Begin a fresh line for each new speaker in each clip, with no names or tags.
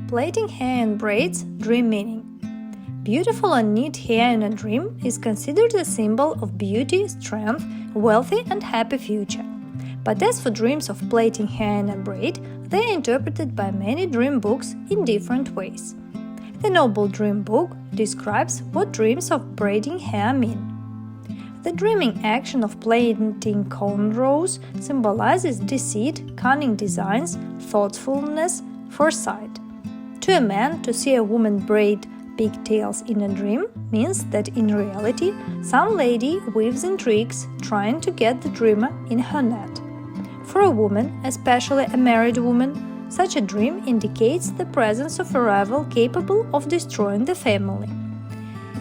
Plaiting hair in braids, dream meaning. Beautiful and neat hair in a dream is considered a symbol of beauty, strength, wealthy and happy future. But as for dreams of plaiting hair in a braid, they are interpreted by many dream books in different ways. The Noble Dream Book describes what dreams of braiding hair mean. The dreaming action of plaiting cornrows symbolizes deceit, cunning designs, thoughtfulness, foresight. To a man, to see a woman braid pigtails in a dream means that in reality some lady weaves intrigues trying to get the dreamer in her net. For a woman, especially a married woman, such a dream indicates the presence of a rival capable of destroying the family.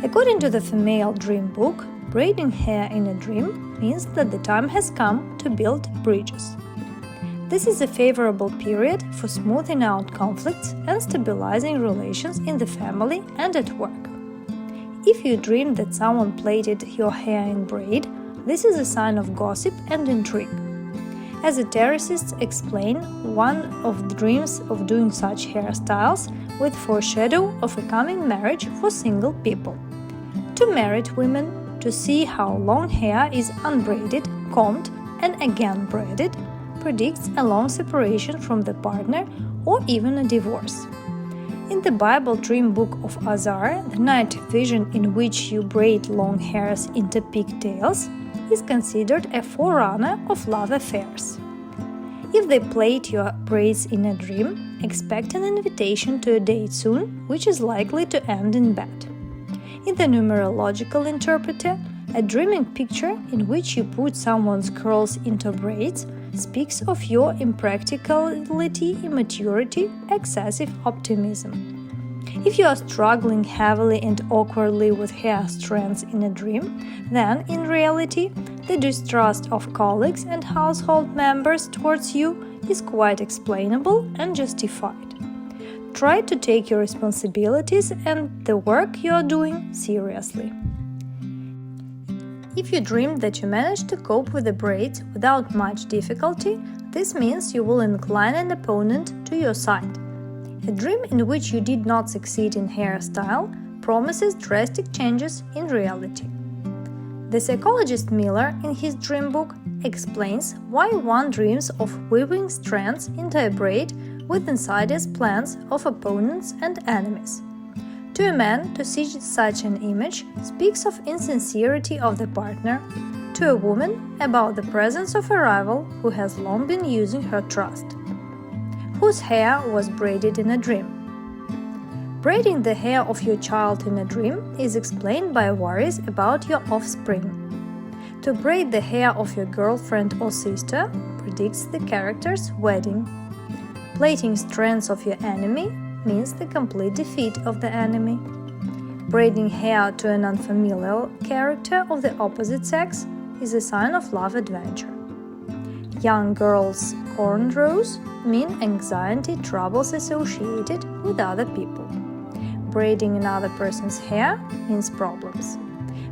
According to the female dream book, braiding hair in a dream means that the time has come to build bridges. This is a favorable period for smoothing out conflicts and stabilizing relations in the family and at work. If you dream that someone plaited your hair in braid, this is a sign of gossip and intrigue. Esotericists explain one of the dreams of doing such hairstyles with foreshadow of a coming marriage for single people. To married women, to see how long hair is unbraided, combed, and again braided, predicts a long separation from the partner or even a divorce. In the Bible dream book of Azar, the night vision in which you braid long hairs into pigtails is considered a forerunner of love affairs. If they plait your braids in a dream, expect an invitation to a date soon, which is likely to end in bed. In the numerological interpreter, a dreaming picture in which you put someone's curls into braids speaks of your impracticality, immaturity, excessive optimism. If you are struggling heavily and awkwardly with hair strands in a dream, then, in reality, the distrust of colleagues and household members towards you is quite explainable and justified. Try to take your responsibilities and the work you are doing seriously. If you dream that you managed to cope with the braids without much difficulty, this means you will incline an opponent to your side. A dream in which you did not succeed in hairstyle promises drastic changes in reality. The psychologist Miller, in his dream book, explains why one dreams of weaving strands into a braid with insidious plans of opponents and enemies. To a man, to see such an image speaks of insincerity of the partner, to a woman about the presence of a rival who has long been using her trust. Whose hair was braided in a dream? Braiding the hair of your child in a dream is explained by worries about your offspring. To braid the hair of your girlfriend or sister predicts the character's wedding. Plaiting strands of your enemy means the complete defeat of the enemy. Braiding hair to an unfamiliar character of the opposite sex is a sign of love adventure. Young girls' cornrows mean anxiety, troubles associated with other people. Braiding another person's hair means problems.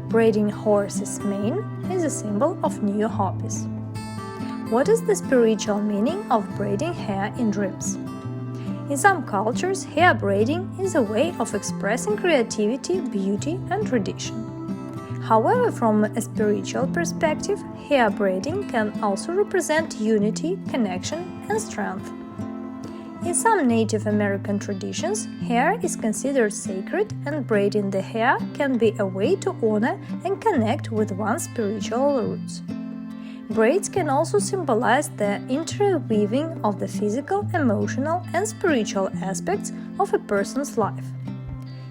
Braiding horse's mane is a symbol of new hobbies. What is the spiritual meaning of braiding hair in dreams? In some cultures, hair braiding is a way of expressing creativity, beauty, and tradition. However, from a spiritual perspective, hair braiding can also represent unity, connection, and strength. In some Native American traditions, hair is considered sacred, and braiding the hair can be a way to honor and connect with one's spiritual roots. Braids can also symbolize the interweaving of the physical, emotional, and spiritual aspects of a person's life.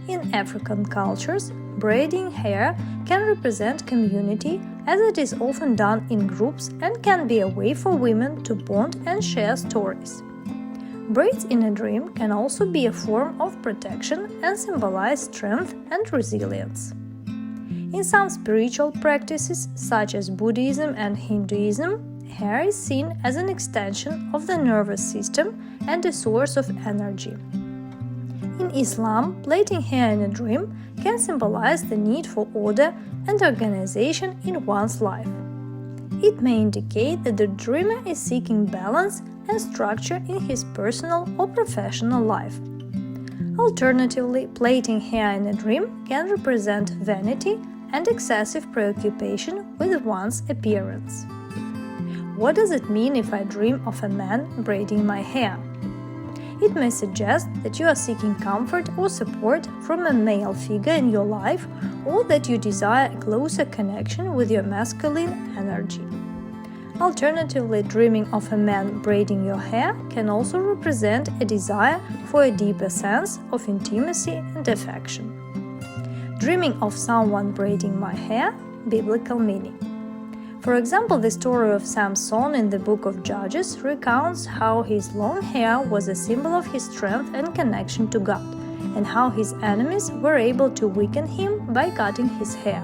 In African cultures, braiding hair can represent community, as it is often done in groups and can be a way for women to bond and share stories. Braids in a dream can also be a form of protection and symbolize strength and resilience. In some spiritual practices, such as Buddhism and Hinduism, hair is seen as an extension of the nervous system and a source of energy. In Islam, plaiting hair in a dream can symbolize the need for order and organization in one's life. It may indicate that the dreamer is seeking balance and structure in his personal or professional life. Alternatively, plaiting hair in a dream can represent vanity and excessive preoccupation with one's appearance. What does it mean if I dream of a man braiding my hair? It may suggest that you are seeking comfort or support from a male figure in your life, or that you desire a closer connection with your masculine energy. Alternatively, dreaming of a man braiding your hair can also represent a desire for a deeper sense of intimacy and affection. Dreaming of someone braiding my hair, biblical meaning. For example, the story of Samson in the book of Judges recounts how his long hair was a symbol of his strength and connection to God, and how his enemies were able to weaken him by cutting his hair.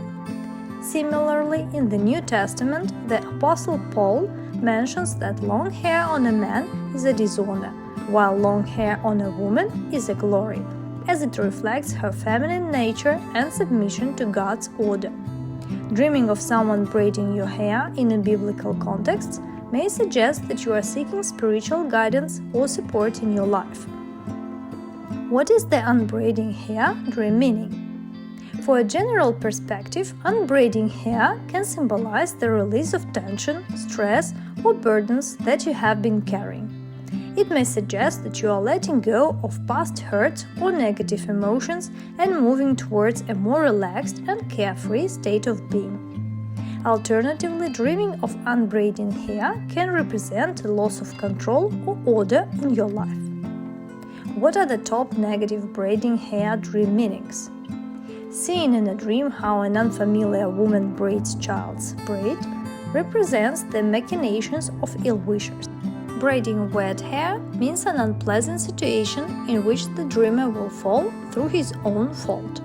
Similarly, in the New Testament, the Apostle Paul mentions that long hair on a man is a dishonor, while long hair on a woman is a glory, as it reflects her feminine nature and submission to God's order. Dreaming of someone braiding your hair in a biblical context may suggest that you are seeking spiritual guidance or support in your life. What is the unbraiding hair dream meaning? For a general perspective, unbraiding hair can symbolize the release of tension, stress, or burdens that you have been carrying. It may suggest that you are letting go of past hurts or negative emotions and moving towards a more relaxed and carefree state of being. Alternatively, dreaming of unbraiding hair can represent a loss of control or order in your life. What are the top negative braiding hair dream meanings? Seeing in a dream how an unfamiliar woman braids child's braid represents the machinations of ill wishers. Braiding wet hair means an unpleasant situation in which the dreamer will fall through his own fault.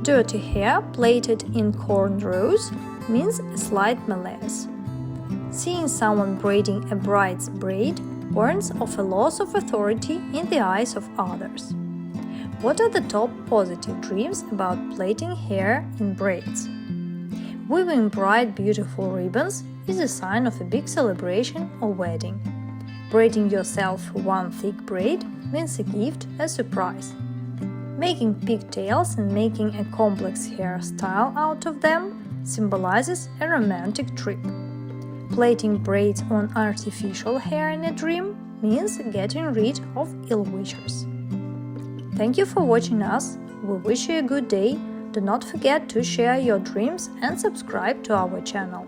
Dirty hair plaited in cornrows means a slight malaise. Seeing someone braiding a bride's braid warns of a loss of authority in the eyes of others. What are the top positive dreams about plaiting hair in braids? Weaving bright, beautiful ribbons is a sign of a big celebration or wedding. Braiding yourself one thick braid means a gift, a surprise. Making pigtails and making a complex hairstyle out of them symbolizes a romantic trip. Plaiting braids on artificial hair in a dream means getting rid of ill wishers. Thank you for watching us. We wish you a good day. Do not forget to share your dreams and subscribe to our channel.